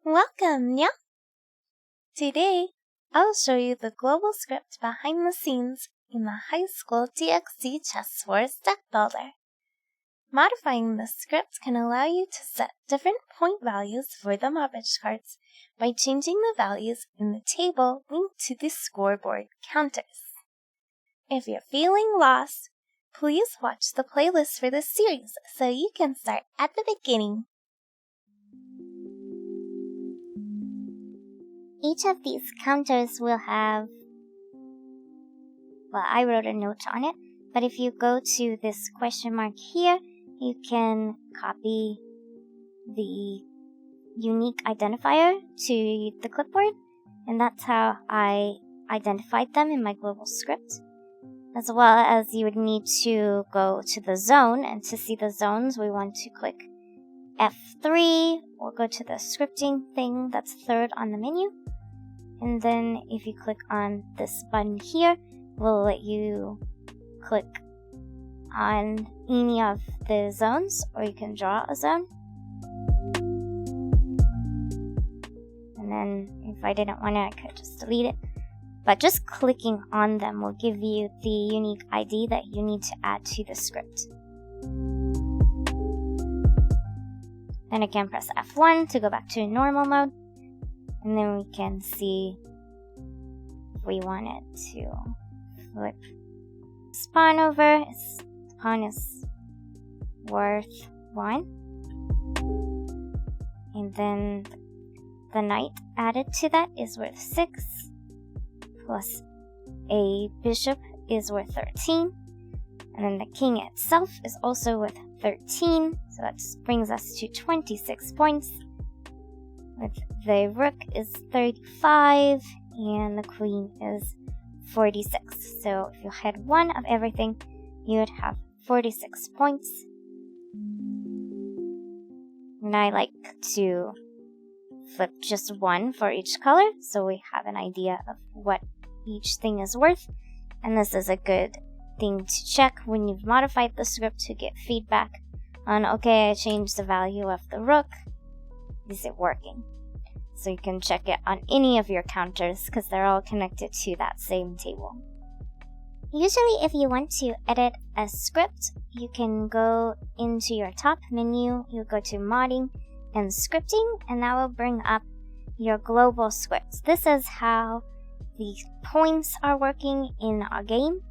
Welcome, Nya! Today, I'll show you the global script behind the scenes in the high school DxD chessboard deck builder. Modifying the script can allow you to set different point values for the Mobage cards by changing the values in the table linked to the scoreboard counters. If you're feeling lost, please watch the playlist for this series so you can start at the beginning. Each of these counters will have, I wrote a note on it, but if you go to this question mark here, you can copy the unique identifier to the clipboard, and that's how I identified them in my global script. As well as you would need to go to the zone, and to see the zones, we want to click F3 or go to the scripting thing that's third on the menu. And then if you click on this button here, we'll let you click on any of the zones, or you can draw a zone. And then if I didn't want it, I could just delete it. But just clicking on them will give you the unique ID that you need to add to the script. Then again, press F1 to go back to normal mode. And then we can see if we wanted to flip spawn over. Pawn is worth 1. And then the knight added to that is worth 6. Plus a bishop is worth 13. And then the king itself is also worth 13. So that brings us to 26 points. With the rook is 35 and the queen is 46. So if you had one of everything, you would have 46 points. And I like to flip just one for each color, so we have an idea of what each thing is worth. And this is a good thing to check when you've modified the script to get feedback on, okay, I changed the value of the rook. Is it working? So you can check it on any of your counters because they're all connected to that same table. Usually if you want to edit a script, you can go into your top menu, you go to modding and scripting, and that will bring up your global scripts. This is how the points are working in our game,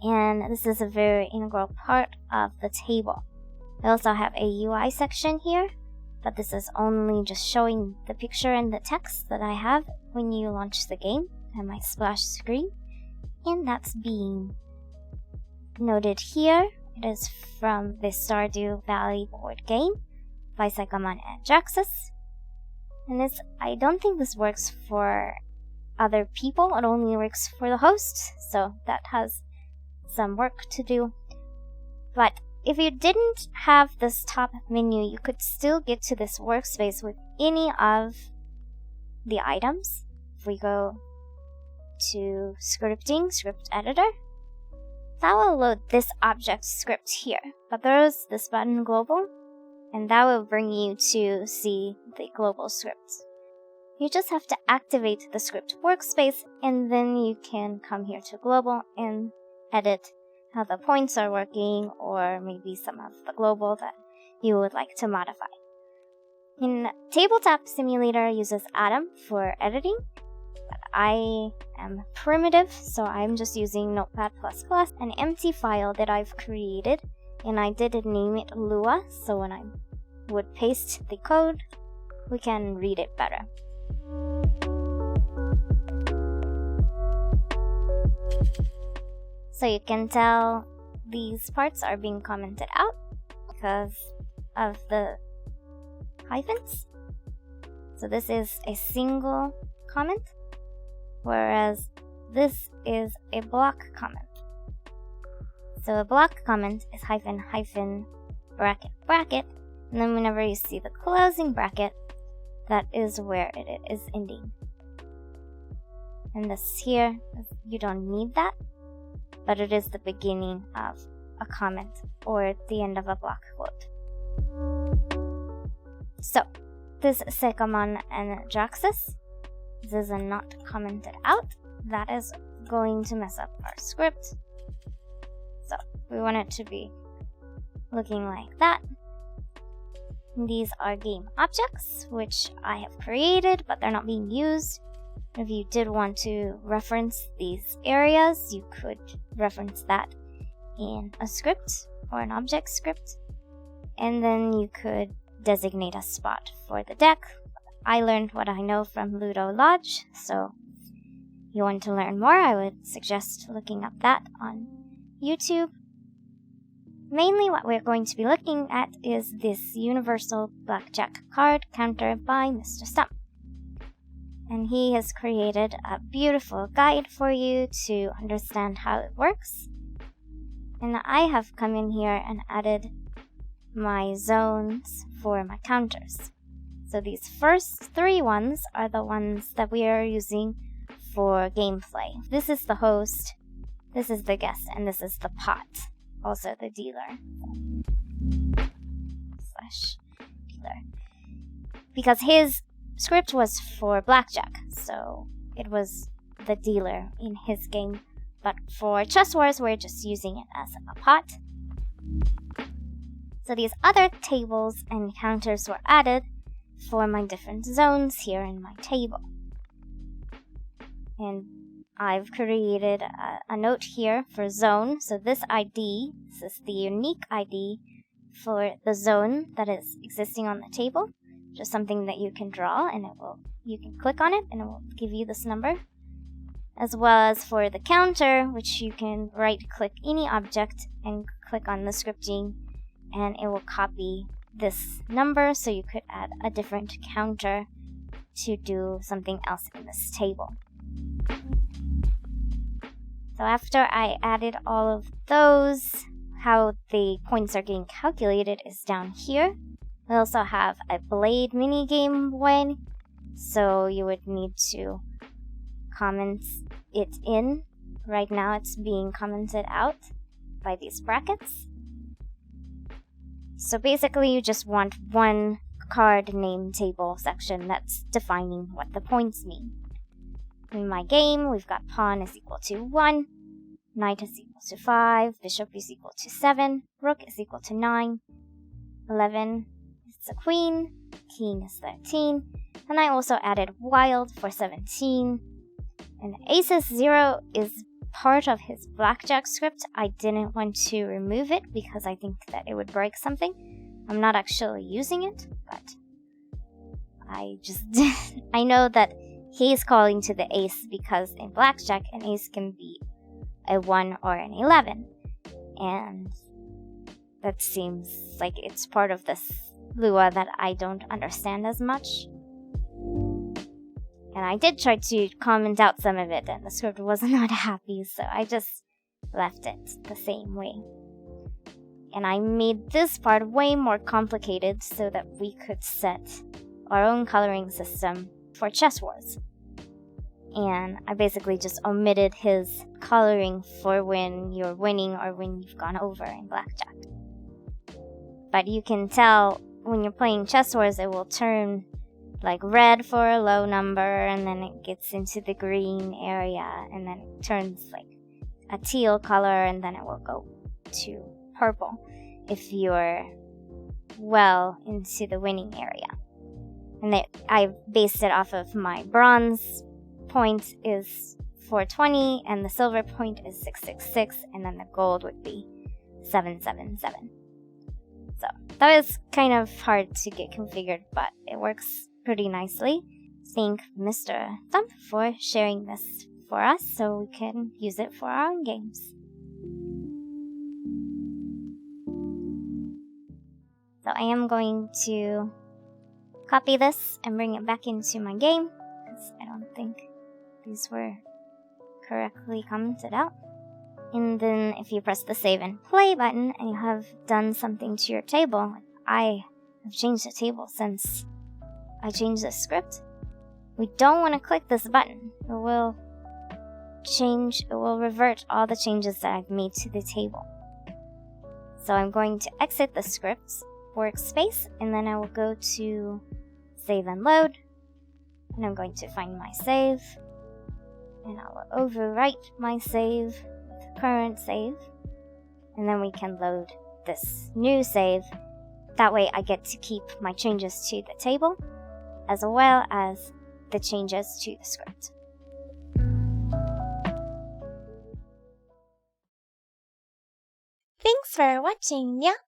and this is a very integral part of the table. I also have a UI section here, but this is only just showing the picture and the text that I have when you launch the game and my splash screen. And that's being noted here. It is from the Stardew Valley board game by Psychomon and Jaxus. And I don't think this works for other people. It only works for the host, so that has some work to do. But if you didn't have this top menu, you could still get to this workspace with any of the items. If we go to scripting, script editor, that will load this object script here. But there's this button global, and that will bring you to see the global script. You just have to activate the script workspace, and then you can come here to global and edit how the points are working, or maybe some of the global that you would like to modify. In Tabletop Simulator uses Atom for editing, but I am primitive, so I'm just using Notepad++, an empty file that I've created, and I did name it Lua, so when I would paste the code, we can read it better. So you can tell these parts are being commented out because of the hyphens. So this is a single comment, whereas this is a block comment. So a block comment is hyphen, hyphen, bracket, bracket, and then whenever you see the closing bracket, that is where it is ending. And this here, you don't need that, but it is the beginning of a comment or the end of a block quote. So this Sekamon and Draxus. This is not commented out. That is going to mess up our script. So we want it to be looking like that. These are game objects, which I have created, but they're not being used. If you did want to reference these areas, you could reference that in a script or an object script. And then you could designate a spot for the deck. I learned what I know from Ludo Lodge, so if you want to learn more, I would suggest looking up that on YouTube. Mainly what we're going to be looking at is this universal blackjack card counter by MrStump. And he has created a beautiful guide for you to understand how it works. And I have come in here and added my zones for my counters. So these first 3 ones are the ones that we are using for gameplay. This is the host, this is the guest, and this is the pot, also the dealer. /dealer. Because his script was for blackjack, so it was the dealer in his game. But for Chess Wars, we're just using it as a pot. So these other tables and counters were added for my different zones here in my table. And I've created a note here for zone. So this ID, this is the unique ID for the zone that is existing on the table. Just something that you can draw, and you can click on it and it will give you this number. As well as for the counter, which you can right click any object and click on the scripting, and it will copy this number, so you could add a different counter to do something else in this table. So after I added all of those, how the points are getting calculated is down here. We also have a blade minigame one, so you would need to comment it in. Right now it's being commented out by these brackets. So basically you just want one card name table section that's defining what the points mean. In my game, we've got pawn is equal to 1, knight is equal to 5, bishop is equal to 7, rook is equal to 9, 11 is the queen, king is 13, and I also added wild for 17, and aces 0 is part of his blackjack script. I didn't want to remove it because I think that it would break something. I'm not actually using it, but I know that he's calling to the ace because in blackjack an ace can be a 1 or an 11, and that seems like it's part of this Lua that I don't understand as much. And I did try to comment out some of it, and the script was not happy, so I just left it the same way. And I made this part way more complicated so that we could set our own coloring system for Chess Wars. And I basically just omitted his coloring for when you're winning or when you've gone over in blackjack. But you can tell when you're playing Chess Wars, it will turn like red for a low number, and then it gets into the green area, and then it turns like a teal color, and then it will go to purple if you're well into the winning area. And I based it off of my bronze point is 420, and the silver point is 666, and then the gold would be 777. So that was kind of hard to get configured, but it works pretty nicely. Thank MrStump for sharing this for us so we can use it for our own games. So I am going to copy this and bring it back into my game because I don't think these were correctly commented out. And then if you press the save and play button and you have done something to your table, like I have changed the table since I changed the script, we don't want to click this button. It will revert all the changes that I've made to the table. So I'm going to exit the script, Workspace, and then I will go to save and load. And I'm going to find my save. And I will overwrite my save with current save. And then we can load this new save. That way I get to keep my changes to the table as well as the changes to the script. Thanks for watching, yeah?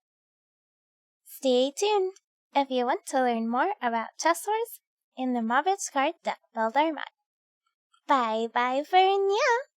Stay tuned if you want to learn more about Chesswords in the Mobage card deck builder mod. Bye bye for now!